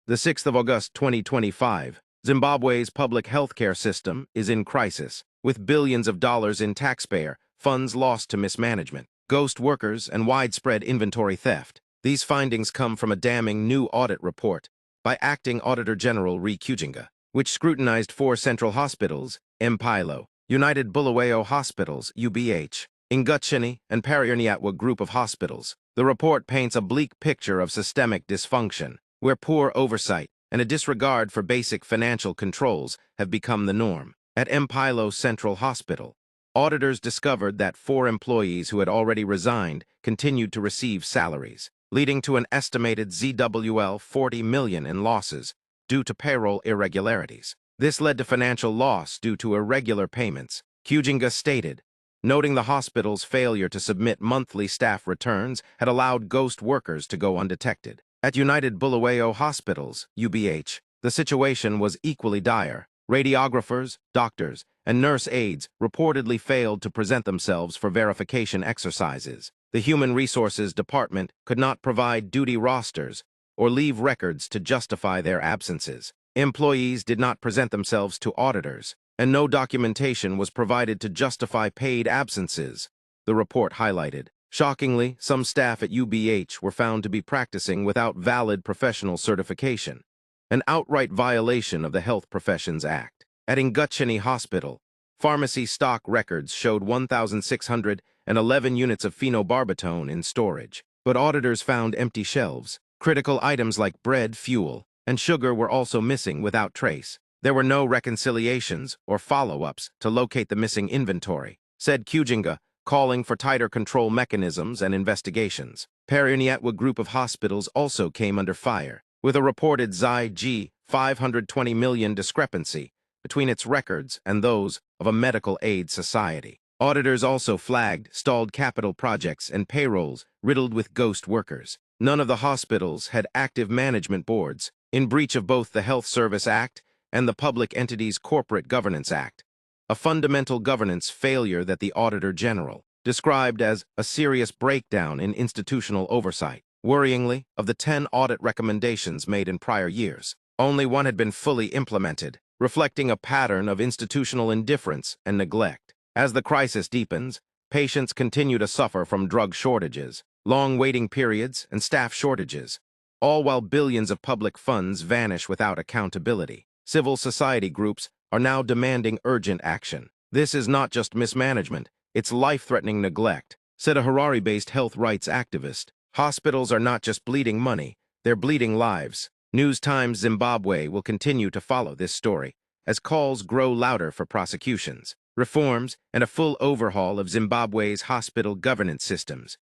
The 6th of August 2025, Zimbabwe's public healthcare system is in crisis, with billions of dollars in taxpayer funds lost to mismanagement, ghost workers, and widespread inventory theft. These findings come from a damning new audit report by Acting Auditor General R. Kyujinga, which scrutinized 4 central hospitals, Mpilo, United Bulawayo Hospitals, UBH, Ngutsheni, and Nyatwa group of hospitals. The report paints a bleak picture of systemic dysfunction, where poor oversight and a disregard for basic financial controls have become the norm. At Mpilo Central Hospital, auditors discovered that 4 employees who had already resigned continued to receive salaries, leading to an estimated ZWL 40 million in losses due to payroll irregularities. This led to financial loss due to irregular payments, Kyujinga stated, noting the hospital's failure to submit monthly staff returns had allowed ghost workers to go undetected. At United Bulawayo Hospitals, UBH, the situation was equally dire. Radiographers, doctors, and nurse aides reportedly failed to present themselves for verification exercises. The Human Resources Department could not provide duty rosters or leave records to justify their absences. Employees did not present themselves to auditors, and no documentation was provided to justify paid absences, the report highlighted. Shockingly, some staff at UBH were found to be practicing without valid professional certification, an outright violation of the Health Professions Act. At Ngutsheni Hospital, pharmacy stock records showed 1,611 units of phenobarbital in storage, but auditors found empty shelves. Critical items like bread, fuel, and sugar were also missing without trace. There were no reconciliations or follow-ups to locate the missing inventory, said Kyujinga, calling for tighter control mechanisms and investigations. Nyatwa group of hospitals also came under fire, with a reported ZVAITWA 520 million discrepancy between its records and those of a medical aid society. Auditors also flagged stalled capital projects and payrolls riddled with ghost workers. None of the hospitals had active management boards, in breach of both the Health Service Act and the Public Entities Corporate Governance Act, a fundamental governance failure that the Auditor General described as a serious breakdown in institutional oversight. Worryingly, of the 10 audit recommendations made in prior years, only 1 had been fully implemented, reflecting a pattern of institutional indifference and neglect. As the crisis deepens, patients continue to suffer from drug shortages, long waiting periods, and staff shortages, all while billions of public funds vanish without accountability. Civil society groups are now demanding urgent action. This is not just mismanagement, it's life-threatening neglect, said a Harare-based health rights activist. Hospitals are not just bleeding money, they're bleeding lives. News Times Zimbabwe will continue to follow this story as calls grow louder for prosecutions, reforms, and a full overhaul of Zimbabwe's hospital governance systems.